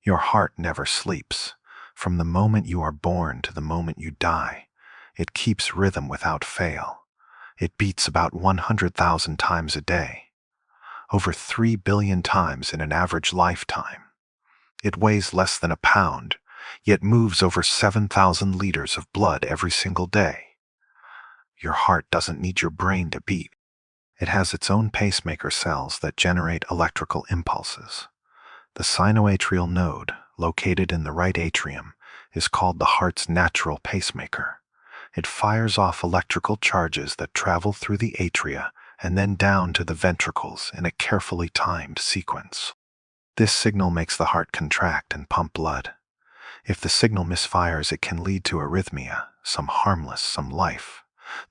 Your heart never sleeps. From the moment you are born to the moment you die, it keeps rhythm without fail. It beats about 100,000 times a day, over 3 billion times in an average lifetime. It weighs less than a pound, yet moves over 7,000 liters of blood every single day. Your heart doesn't need your brain to beat. It has its own pacemaker cells that generate electrical impulses. The sinoatrial node, located in the right atrium, is called the heart's natural pacemaker. It fires off electrical charges that travel through the atria and then down to the ventricles in a carefully timed sequence. This signal makes the heart contract and pump blood. If the signal misfires, it can lead to arrhythmia, some harmless, some life.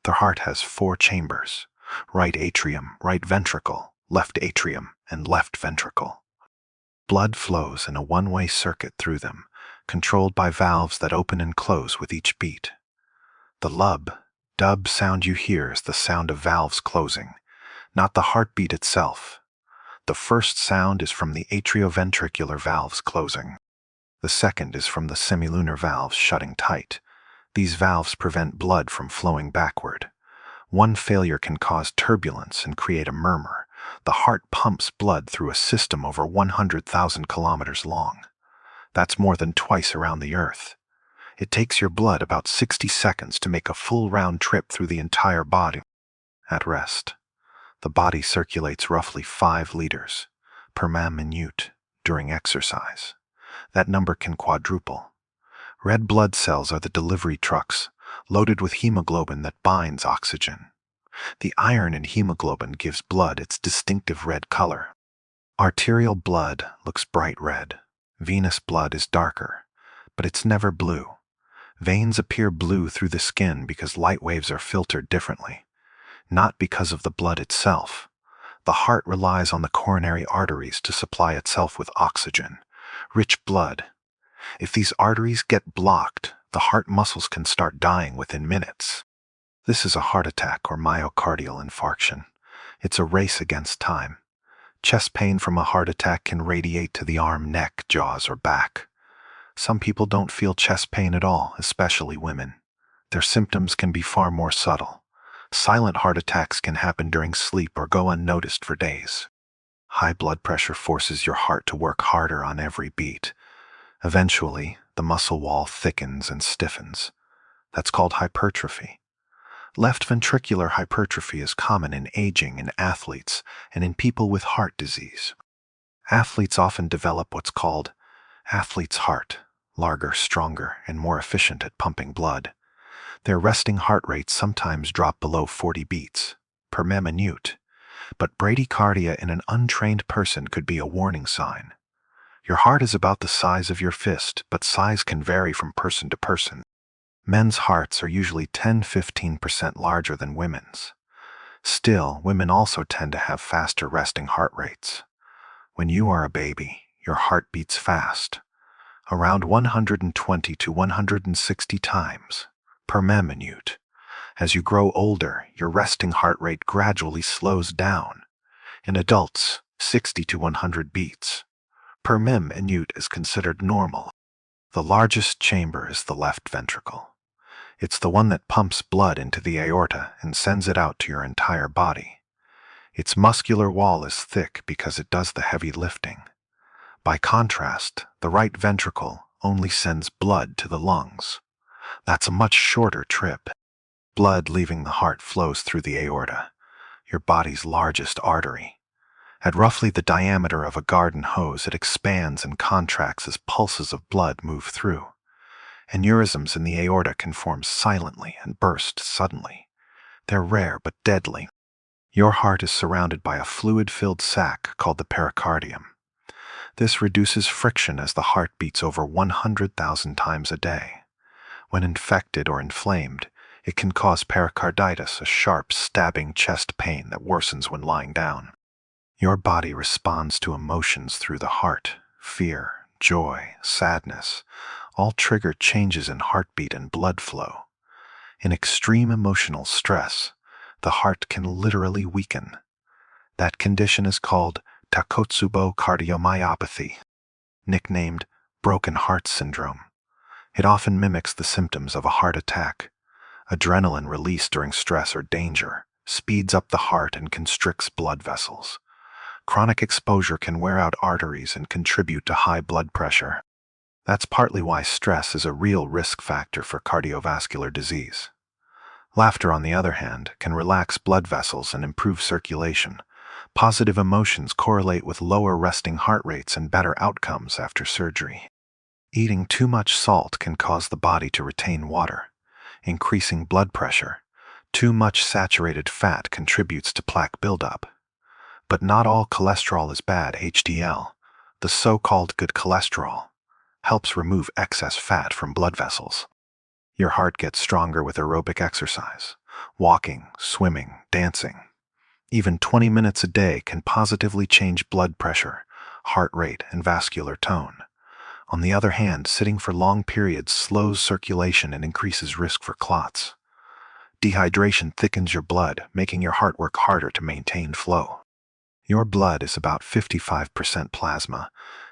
The heart has 4 chambers: right atrium, right ventricle, left atrium, and left ventricle. Blood flows in a one-way circuit through them, controlled by valves that open and close with each beat. The dub sound you hear is the sound of valves closing, not the heartbeat itself. The first sound is from the atrioventricular valves closing. The second is from the semilunar valves shutting tight. These valves prevent blood from flowing backward. One failure can cause turbulence and create a murmur. The heart pumps blood through a system over 100,000 kilometers long. That's more than twice around the Earth. It takes your blood about 60 seconds to make a full round trip through the entire body. At rest, the body circulates roughly 5 liters per minute during exercise. That number can quadruple. Red blood cells are the delivery trucks, loaded with hemoglobin that binds oxygen. The iron in hemoglobin gives blood its distinctive red color. Arterial blood looks bright red. Venous blood is darker, but it's never blue. Veins appear blue through the skin because light waves are filtered differently, not because of the blood itself. The heart relies on the coronary arteries to supply itself with oxygen, rich blood. If these arteries get blocked, the heart muscles can start dying within minutes. This is a heart attack or myocardial infarction. It's a race against time. Chest pain from a heart attack can radiate to the arm, neck, jaws, or back. Some people don't feel chest pain at all, especially women. Their symptoms can be far more subtle. Silent heart attacks can happen during sleep or go unnoticed for days. High blood pressure forces your heart to work harder on every beat. Eventually, the muscle wall thickens and stiffens. That's called hypertrophy. Left ventricular hypertrophy is common in aging, in athletes, and in people with heart disease. Athletes often develop what's called athlete's heart, larger, stronger, and more efficient at pumping blood. Their resting heart rates sometimes drop below 40 beats per minute, but bradycardia in an untrained person could be a warning sign. Your heart is about the size of your fist, but size can vary from person to person. Men's hearts are usually 10–15% larger than women's. Still, women also tend to have faster resting heart rates. When you are a baby, your heart beats fast, around 120 to 160 times per minute. As you grow older, your resting heart rate gradually slows down. In adults, 60 to 100 beats per minute is considered normal. The largest chamber is the left ventricle. It's the one that pumps blood into the aorta and sends it out to your entire body. Its muscular wall is thick because it does the heavy lifting. By contrast, the right ventricle only sends blood to the lungs. That's a much shorter trip. Blood leaving the heart flows through the aorta, your body's largest artery. At roughly the diameter of a garden hose, it expands and contracts as pulses of blood move through. Aneurysms in the aorta can form silently and burst suddenly. They're rare but deadly. Your heart is surrounded by a fluid-filled sac called the pericardium. This reduces friction as the heart beats over 100,000 times a day. When infected or inflamed, it can cause pericarditis, a sharp, stabbing chest pain that worsens when lying down. Your body responds to emotions through the heart. Fear, joy, sadness, all trigger changes in heartbeat and blood flow. In extreme emotional stress, the heart can literally weaken. That condition is called Takotsubo cardiomyopathy, nicknamed broken heart syndrome. It often mimics the symptoms of a heart attack. Adrenaline released during stress or danger speeds up the heart and constricts blood vessels. Chronic exposure can wear out arteries and contribute to high blood pressure. That's partly why stress is a real risk factor for cardiovascular disease. Laughter, on the other hand, can relax blood vessels and improve circulation. Positive emotions correlate with lower resting heart rates and better outcomes after surgery. Eating too much salt can cause the body to retain water, increasing blood pressure. Too much saturated fat contributes to plaque buildup. But not all cholesterol is bad. HDL, the so-called good cholesterol, helps remove excess fat from blood vessels. Your heart gets stronger with aerobic exercise. Walking, swimming, dancing. Even 20 minutes a day can positively change blood pressure, heart rate, and vascular tone. On the other hand, sitting for long periods slows circulation and increases risk for clots. Dehydration thickens your blood, making your heart work harder to maintain flow. Your blood is about 55% plasma,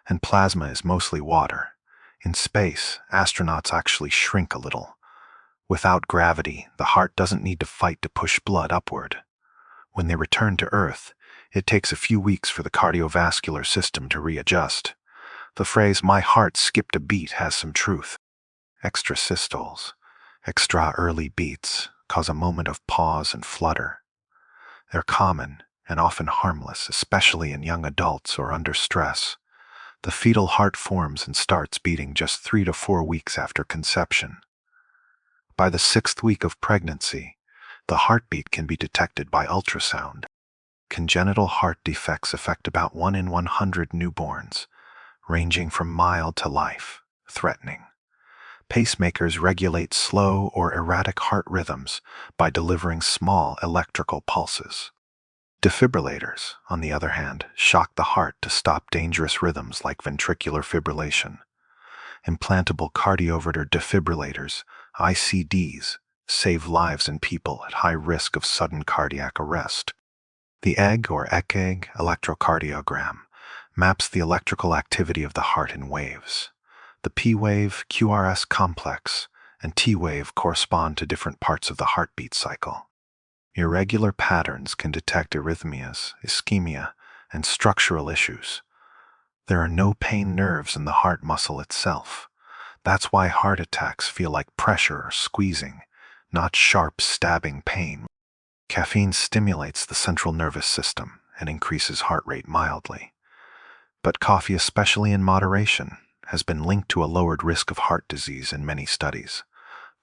and plasma is mostly water. In space, astronauts actually shrink a little. Without gravity, the heart doesn't need to fight to push blood upward. When they return to Earth, it takes a few weeks for the cardiovascular system to readjust. The phrase, "my heart skipped a beat," has some truth. Extra systoles, extra early beats, cause a moment of pause and flutter. They're common and often harmless, especially in young adults or under stress. The fetal heart forms and starts beating just 3 to 4 weeks after conception. By the 6th week of pregnancy, the heartbeat can be detected by ultrasound. Congenital heart defects affect about 1 in 100 newborns, ranging from mild to life-threatening. Pacemakers regulate slow or erratic heart rhythms by delivering small electrical pulses. Defibrillators, on the other hand, shock the heart to stop dangerous rhythms like ventricular fibrillation. Implantable cardioverter defibrillators, ICDs, save lives in people at high risk of sudden cardiac arrest. The EGG or ECG electrocardiogram maps the electrical activity of the heart in waves. The P-wave, QRS complex, and T-wave correspond to different parts of the heartbeat cycle. Irregular patterns can detect arrhythmias, ischemia, and structural issues. There are no pain nerves in the heart muscle itself. That's why heart attacks feel like pressure or squeezing, not sharp, stabbing pain. Caffeine stimulates the central nervous system and increases heart rate mildly. But coffee, especially in moderation, has been linked to a lowered risk of heart disease in many studies.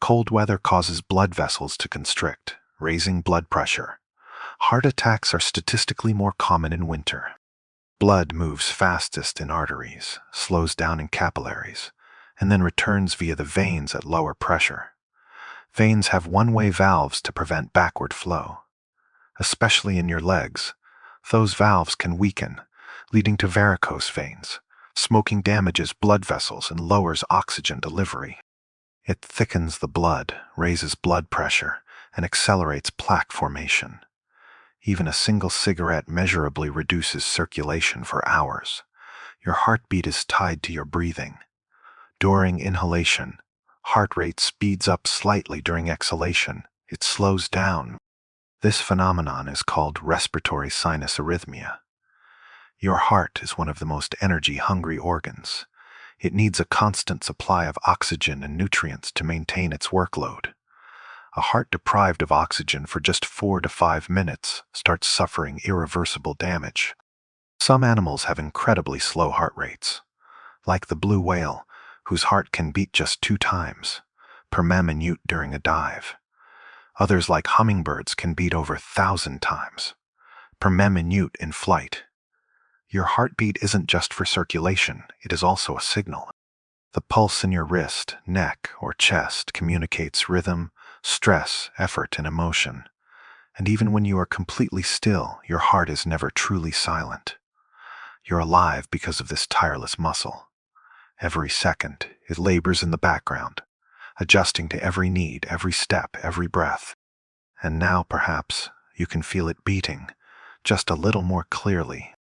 Cold weather causes blood vessels to constrict, raising blood pressure. Heart attacks are statistically more common in winter. Blood moves fastest in arteries, slows down in capillaries, and then returns via the veins at lower pressure. Veins have one-way valves to prevent backward flow. Especially in your legs, those valves can weaken, leading to varicose veins. Smoking damages blood vessels and lowers oxygen delivery. It thickens the blood, raises blood pressure, and accelerates plaque formation. Even a single cigarette measurably reduces circulation for hours. Your heartbeat is tied to your breathing. During inhalation, heart rate speeds up slightly. During exhalation, it slows down. This phenomenon is called respiratory sinus arrhythmia. Your heart is one of the most energy-hungry organs. It needs a constant supply of oxygen and nutrients to maintain its workload. A heart deprived of oxygen for just 4 to 5 minutes starts suffering irreversible damage. Some animals have incredibly slow heart rates, like the blue whale, whose heart can beat just 2 times per minute during a dive. Others, like hummingbirds, can beat over 1,000 times per minute in flight. Your heartbeat isn't just for circulation, it is also a signal. The pulse in your wrist, neck, or chest communicates rhythm, stress, effort, and emotion. And even when you are completely still, your heart is never truly silent. You're alive because of this tireless muscle. Every second, it labors in the background, adjusting to every need, every step, every breath. And now, perhaps, you can feel it beating, just a little more clearly.